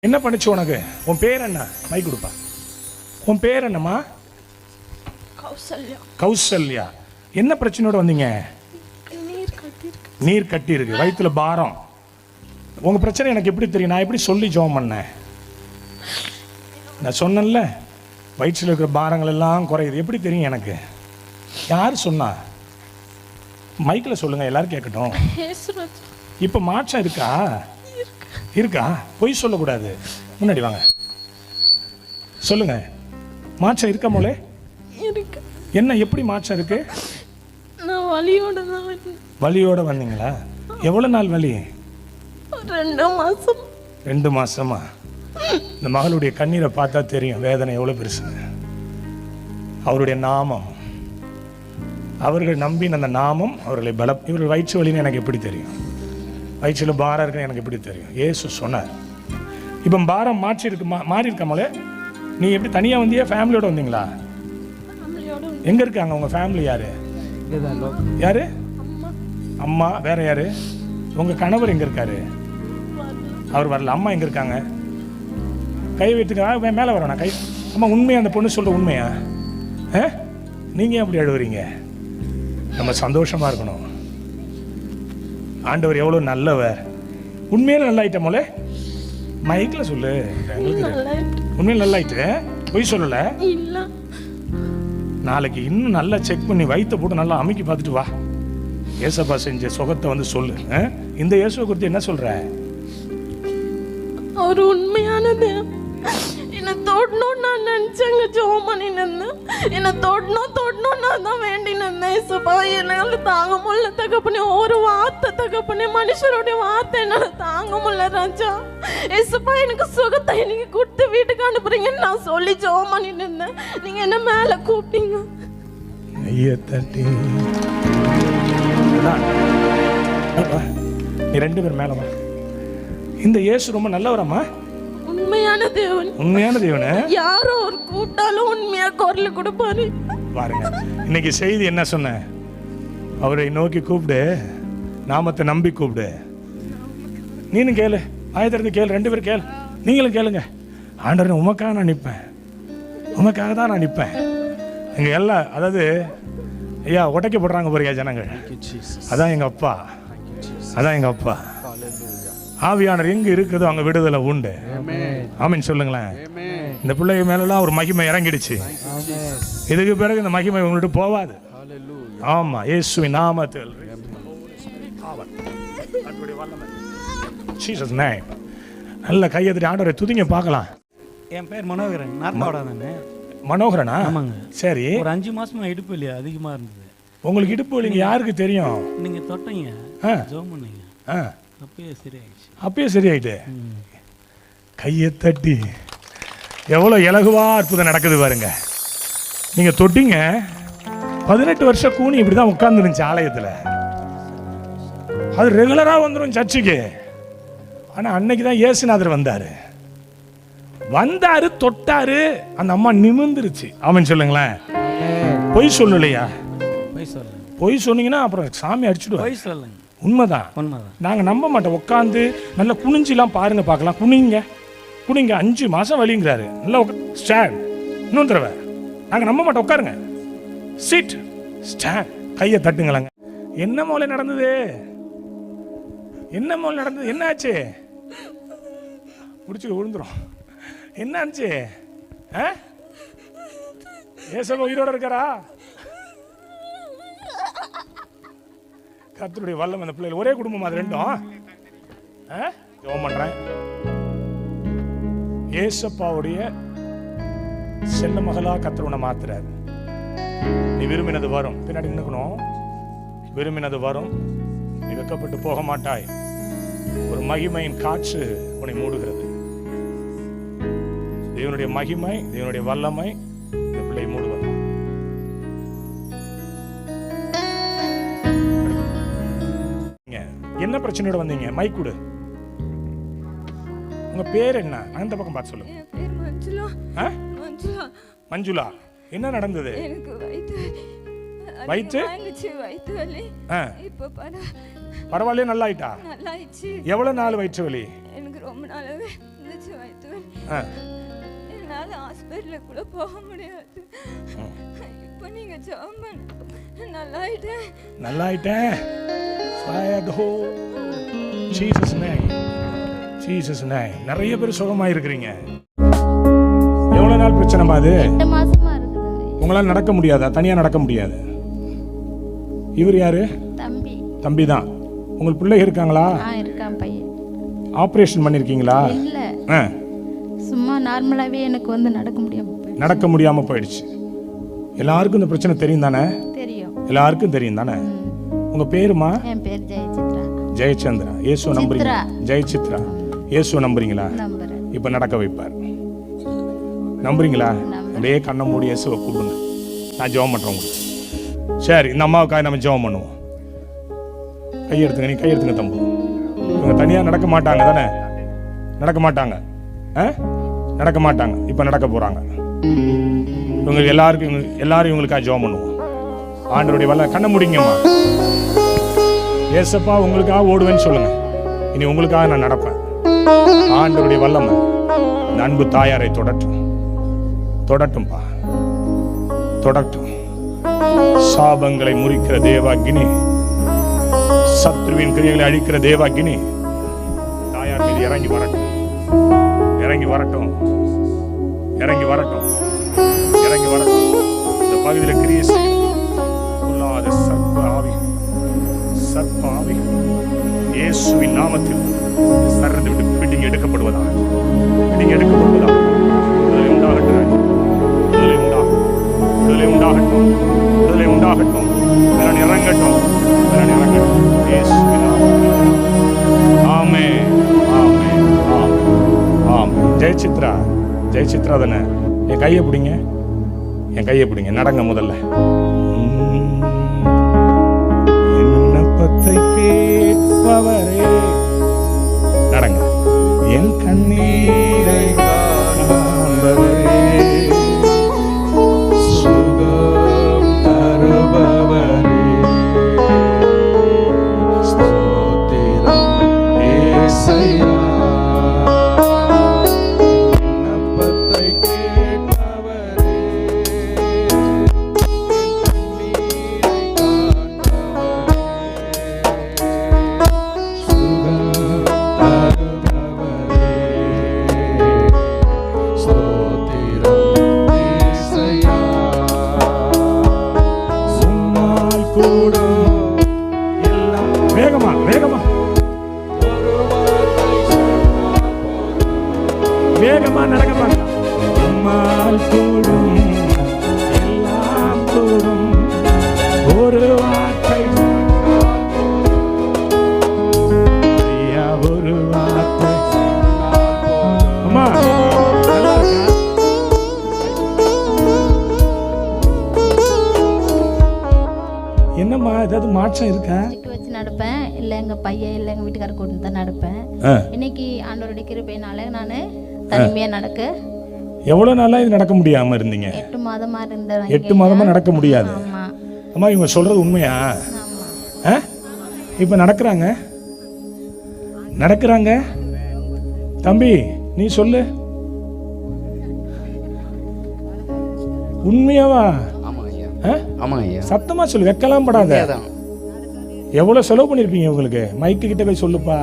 என்ன பண்ணுச்சு உனக்கு? உன் பேர் என்ன? மைக் கொடுப்பா. உன் பேர் என்னம்மா? கௌசல்யா. கௌசல்யா. என்ன பிரச்சனையோட வந்தீங்க? நீர் கட்டி இருக்கு, வயிற்றுல பாரம். உங்க பிரச்சனை எனக்கு எப்படி தெரியும்? நான் எப்படி சொல்லி ஜெபம் பண்ணேன்? நான் சொன்னேன்ல, வயிற்றில் இருக்கிற பாரங்கள் எல்லாம் குறையுது. எப்படி தெரியும் எனக்கு? யார் சொன்னா? மைக்கில் சொல்லுங்க, எல்லாரும் கேட்கட்டும். இப்போ மாற்றம் இருக்கா? இருக்கா? பொய் சொல்லக்கூடாது. முன்னாடி வாங்க, சொல்லுங்க. மாற்றம் இருக்கா மோளே? என்ன, எப்படி மாற்றம் இருக்கு? நான் வலியோட தான் வந்தேன். வலியோட வந்தீங்களா? எவ்வளவு நாள் வலி? 2 மாசம். 2 மாசமா? இந்த மகளுடைய கண்ணீரை பார்த்தா தெரியும் வேதனை எவ்வளவு பெருசு. அவருடைய நாமம், அவர்கள் நம்பின அந்த நாமம் அவர்களை இவர்கள் வயிற்று வலின்னு எனக்கு எப்படி தெரியும்? வயிற்றில் பாரம் இருக்குன்னு எனக்கு எப்படி தெரியும்? இயேசு சொன்னார். இப்போ பாரம் மாற்றி இருக்கு, மாறி இருக்காமலே. நீ எப்படி தனியாக வந்தியா, ஃபேமிலியோட வந்தீங்களா? எங்க இருக்காங்க உங்க ஃபேமிலி? யாரு யாரு? அம்மா. வேற யாரு? உங்க கணவர் எங்க இருக்காரு? அவர் வரல. அம்மா எங்க இருக்காங்க? கை வைத்துக்க, மேலே வரணும். கை. அம்மா, உண்மையா அந்த பொண்ணு சொல்ற உண்மையா? நீங்க எப்படி அழுவுறீங்க? நம்ம சந்தோஷமா இருக்கணும். ஆண்டவர் எவ்வளவு நல்லவர். உண்மையில நல்லாயிட்டமோல. மைக்ல சொல்லு, உண்மையில நல்லாயிட்டு, பொய் சொல்லல. நாளைக்கு இன்னும் நல்லா செக் பண்ணி வயிற்ற போட்டு நல்லா அமைக்கி பார்த்துட்டு வா. ஏசப்பா செஞ்ச சுகத்தை வந்து சொல்லு. இந்த இயேசுவை குறித்து என்ன சொல்ற? அவர் உண்மையானது. என்னை தொடணும் நான் நினைச்சேங்க, ஜெபம் பண்ணி நின்றேன். என்னை தொடணும் நான் தான் வேண்டி நின்றேன். ஏசப்பா, என்னால தாங்க முடியல தகப்பனே. ஒரு வார்த்தை தகப்பனே, மனுஷருடைய வார்த்தை என்னால தாங்க முடியல ராஜா. ஏசப்பா, எனக்கு சுகத்தை நீங்க கொடுத்து வீட்டுக்கு அனுப்புறீங்கன்னு நான் சொல்லி ஜெபம் பண்ணி நின்றேன். நீங்க என்ன மேல கூப்பிட்டீங்க. நீ 2 பேர் மேல வா. இந்த இயேசு ரொம்ப நல்லவரம்மா. உண்மையான தேவன். உண்மையான தேவனே. யாரோ ஒரு கூப்பிட்டாலும் உண்மையா குரல் கொடுப்பாரு. பாருங்க, இன்னைக்கு செய்தி என்ன சொன்ன? அவரை நோக்கி கூப்பிடு, நாமத்தை நம்பி கூப்பிடு. நீனும் கேளு, ஆயத்திலிருந்து கேளு, 2 பேரும் கேளு. நீங்களும் கேளுங்க. ஆண்டவரே, உமக்காக நான் நிற்பேன், உமக்காக தான் நான் நிற்பேன். எங்க எல்லாம், அதாவது ஐயா உடைக்கப்படுறாங்க பாருங்க ஜனங்கள். அதான் எங்க அப்பா, அதான் எங்க அப்பா. ஆவியானவர் எங்க இருக்குதோ அங்க விடுதலை உண்டு. ஆமென் சொல்லுங்களேன். இந்த பிள்ளைங்க மேலாம் ஒரு மகிமை இறங்கிடுச்சு. இதுக்கு பிறகு இந்த மகிமை உங்கள்கிட்ட போவாது. ஆமா, இயேசுவின் நாமத்தில். நல்ல கையெழுத்து ஆண்டவரை துதிங்க பார்க்கலாம். என் பேர் மனோகரன். நார்மலாக மனோகரனா? ஆமாங்க. சரி. ஒரு 5 மாசமா இடுப்பு வலி அதிகமாக இருந்தது. உங்களுக்கு இடுப்பு வலிங்க யாருக்கு தெரியும்? நீங்க தொட்டீங்க, ஜெபம் பண்ணீங்க, அப்பயே சரியாயிடுச்சு. அப்பயே சரியாயிட்டு. கையை தட்டி எவ்வளோ இலகுவா அற்புதம் நடக்குது பாருங்க. நீங்க தொட்டீங்க. 18 வருஷம் கூனி இப்படி தான் உட்கார்ந்துருந்துச்சு ஆலயத்தில். அது ரெகுலராக வந்துடும் சர்ச்சுக்கு. ஆனால் அன்னைக்கு தான் இயேசுநாதர் வந்தாரு. தொட்டாரு, அந்த அம்மா நிமிர்ந்துருச்சு. ஆமென் சொல்லுங்களேன். பொய் சொல்லலையா? பொய் சொன்னீங்கன்னா அப்புறம் சாமி அடிச்சுடுவோம். பொய் சொல்லுங்க. உண்மைதான். நாங்கள் நம்ப மாட்டோம். உட்காந்து நல்லா குனிஞ்சிலாம் பாருங்க, பார்க்கலாம். குனிங்க 5 மாசம் வலிங்கிறாரு. நல்லா ஸ்டாண்ட். இன்னொரு தடவை. நாங்கள் நம்ப மாட்டோம். உட்காருங்க. Sit, stand. கையை தட்டுங்களாங்க. என்ன மூலை நடந்தது? என்ன மூலை நடந்தது? என்ன ஆச்சு? முடிச்சுட்டு விழுந்துரும். என்ன ஆச்சு? ஏசப்பா உயிரோட இருக்காரா? கர்த்தருடைய வல்லம் அந்த பிள்ளைகள். ஒரே குடும்பம் அது ரெண்டும். ஜெபம் பண்றேன். ஏசப்பாவுடைய செல்ல மகளா கர்த்தர் உன்னை மாத்துறாரு. நீ விரும்பினது வரும். பின்னாடி நின்னுக்கணும். விரும்பினது வரும். நீ வெட்கப்பட்டு போக மாட்டாய். ஒரு மகிமையின் காற்று உன்னை மூடுகிறது. தேவனுடைய மகிமை, தேவனுடைய வல்லமை இந்த பிள்ளை மூடுவது. என்ன பிரச்சனையோட வந்தீங்க? மைக் கொடு. உங்க பேர் என்ன? அந்த பக்கம் பார்த்து சொல்லுங்க. என் பேர் மஞ்சுளா. மஞ்சுளா. மஞ்சுளா, என்ன நடந்தது? எனக்கு வயித்து வலி. இப்போ பரவாயில்லையா? நல்லா ஆயிட்டா? நல்லா ஆயிடுச்சு. எவ்வளவு நாள் வயிற்று வலி? எனக்கு ரொம்ப நாளாவே இருந்துச்சு வயிற்று என்னால ஹாஸ்பிட்டலுக்கு கூட போக முடியாது. இப்போ நீங்க ஜெபம் பண்ணு. நல்லாயிட்டேன். நல்லாயிட்டேன். Fire the whole Jesus name. Jesus name. நிறைய பேர் சுகமா இருக்கிறீங்க. எவ்வளவு நாள் பிரச்சனைமா அது? 8 மாசமா இருக்குது. உங்களால நடக்க முடியாதா? தனியா நடக்க முடியாது. இவர் யாரு? தம்பி. தம்பி தான். உங்களுக்கு பிள்ளைங்க இருக்காங்களா? இருக்கான் பையன். ஆபரேஷன் பண்ணிருக்கீங்களா? இல்ல. சும்மா நார்மலாவே எனக்கு வந்து நடக்க முடியாம போயிடுச்சு. எல்லாருக்கும் இந்த பிரச்சனை தெரியும் தானே? தெரியும். எல்லாருக்கும் தெரியும் தானே? உங்க பேருமா? என் பேர் ஜெயசித்ரா. ஜெயச்சந்திரா. இயேசு நம்புறீங்களா? ஜெயசித்ரா. இயேசு நம்புறீங்களா? நம்புறேன். இப்ப நடக்க வைப்பார். நம்புறீங்களா? அப்படியே கண்ணை மூடி இயேசுவை கூப்பிடுங்க. நான் ஜெபம் பண்றேன் உங்களுக்கு. சரி, இந்த அம்மாவுக்காக நம்ம ஜெபம் பண்ணுவோம். கையெடுத்துங்க, நீ கையெடுத்துங்க தம்பு. இவங்க தனியா நடக்க மாட்டாங்க தானே? நடக்க மாட்டாங்க. நடக்க மாட்டாங்க. இப்ப நடக்க போறாங்க. இவங்க எல்லாரும் இவங்களுக்காக ஜெபம் பண்ணுவோம். ஆண்டவருடைய வல்ல கண்ணை முடிங்கம்மா. ஏசப்பா உங்களுக்காக ஓடுவேன்னு சொல்லுங்க. இனி உங்களுக்காக நான் நடப்பேன். ஆண்டவருடைய வல்லமை இந்த அன்பு தாயாரை தொடட்டும்பா, தொடட்டும். சாபங்களை முறிக்கிற தேவாக்கினி, சத்ருவின் கிரியைகளை அழிக்கிற தேவாக்கினி தாயார் மீது இறங்கி வரட்டும். இந்த பகுதியில் கிரியை செய்யாத சர்ப்ப ஆவி இயேசுவின் நாமத்தில் சரந்து விட்டு பிடிங்க எடுக்கப்படுவதாக. விடுதலை உண்டாகட்டும். இறங்கட்டும். இயேசுவின் நாமத்தில். ஆமென். ஜெயசித்ரா தானே? என் கையை பிடிங்க. நடங்க முதல்ல. என்னப்பத்தை கேட்பவரே நடங்க. என் கண்ணீரை காண்பவரே, சுகம் தருபவரே, ஸ்தோத்திரம் ஏசையா. வேகமா நடக்க மாட்டான். உம்மால் கூடும், எல்லாம் கூடும். ஒரு வார்த்தை ஐயா, ஒரு வார்த்தை. அம்மா நல்லா இருக்கா? என்னம்மா ஏதாவது மாற்றம் இருக்கா? வச்சு நடப்பேன். இல்லை எங்கள் பையன் இல்லை எங்கள் வீட்டுக்காரர் கூட்டு தான் நடப்பேன். இன்னைக்கு ஆண்டவருடைய கிருபையினால நான் தனிமையாக நடக்க. எவ்வளோ நாளாக இது நடக்க முடியாமல் இருந்தீங்க? 8 மாதமா இருந்தேன். 8 மாதமாக நடக்க முடியாது. அம்மா இவங்க சொல்கிறது உண்மையா? இப்போ நடக்கிறாங்க. தம்பி நீ சொல்லு, உண்மையாவா? சத்தமா சொல்லு, வெக்கலாம் படாத. எவ்வளவு செலவு பண்ணிருப்பீங்க? உங்களுக்கு மைக்கு கிட்ட போய் சொல்லுப்பா.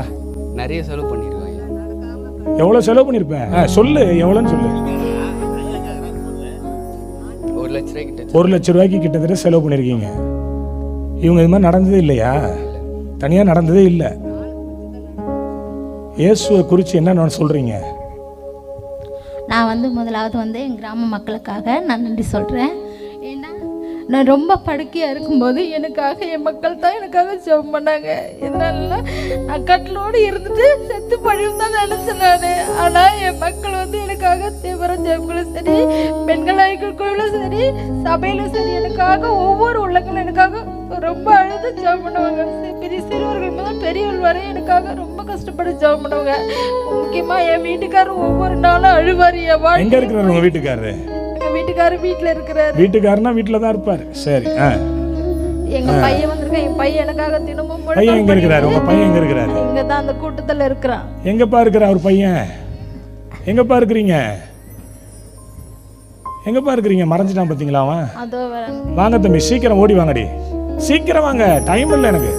நிறைய செலவு பண்ணிருக்கேன். எவ்வளவு செலவு பண்ணிருப்பேன்? சொல்லு, எவ்வளவுன்னு சொல்லு. 1 லட்ச ரூபாய்க்கு கிட்டத்தட்ட செலவு பண்ணிருக்கீங்க. இவங்க இது மாதிரி நடந்ததே இல்லையா? தனியா நடந்ததே இல்லை. இயேசுவை குறித்து என்ன சொல்றீங்க? நான் முதலாவது என் கிராம மக்களுக்காக நான் நன்றி சொல்கிறேன். ஏன்னா நான் ரொம்ப படுக்கையாக இருக்கும்போது எனக்காக என் மக்கள் தான் எனக்காக ஜெபம் பண்ணாங்க. இதனால நான் கட்டிலோடு இருந்துட்டு செத்து பழியும் தான் நினச்சேன் நான். ஆனால் என் மக்கள் எனக்காக தீவிர ஜெபங்களும் சரி, பெண்கள் ஐக்கியக்குழுவிலும் சரி, சபையிலும் சரி எனக்காக ஒவ்வொரு உள்ளங்களும் எனக்காக ரொம்ப அழுது ஜெபம் பண்ணுவாங்க. பெரிய சிறுவர்கள் முதல் பெரியவர்கள் வரை எனக்காக ரொம்ப கஷ்டப்பட்டு ஜெபம் பண்ணுவாங்க. முக்கியமாக என் வீட்டுக்காரர் ஒவ்வொரு நாளும் அழுவார். எங்க இருக்கிறார் உங்க வீட்டுக்காரரு? வீட்டுக்காரர் வீட்டுல இருக்கிறாரு. வீட்டுக்காரனா வீட்டுல தான் இருப்பாரு. சரி. எங்க பையன் வந்திருக்கான். என் பையன் எனக்காக தினமும் பையன் எங்க இருக்கிறாரு? உங்க பையன் எங்க இருக்கிறாரு? இங்க தான் அந்த கூட்டத்துல இருக்கிறான். எங்கப்பா இருக்கிற அவர் பையன்? எங்கப்பா இருக்கிறீங்க? எங்கப்பா இருக்கிறீங்க? மறைஞ்சிட்டான் பார்த்தீங்களா அவன்? அதோ வரேன். வாங்க தம்பி, சீக்கிரம் ஓடி வாங்கடி, சீக்கிரம் வாங்க, டைம் இல்லை எனக்கு.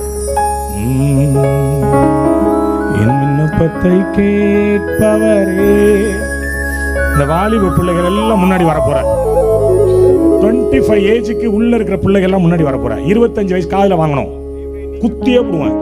என் விண்ணப்பத்தை கேட்பவரே. இந்த வாலிப பிள்ளைகள் எல்லாம் முன்னாடி வரப்போற. 25 ஏஜுக்கு உள்ள இருக்கிற பிள்ளைகள் எல்லாம் முன்னாடி வரப்போற. 25 வயசு காதுல வாங்கணும், குத்தியே போடுவேன்.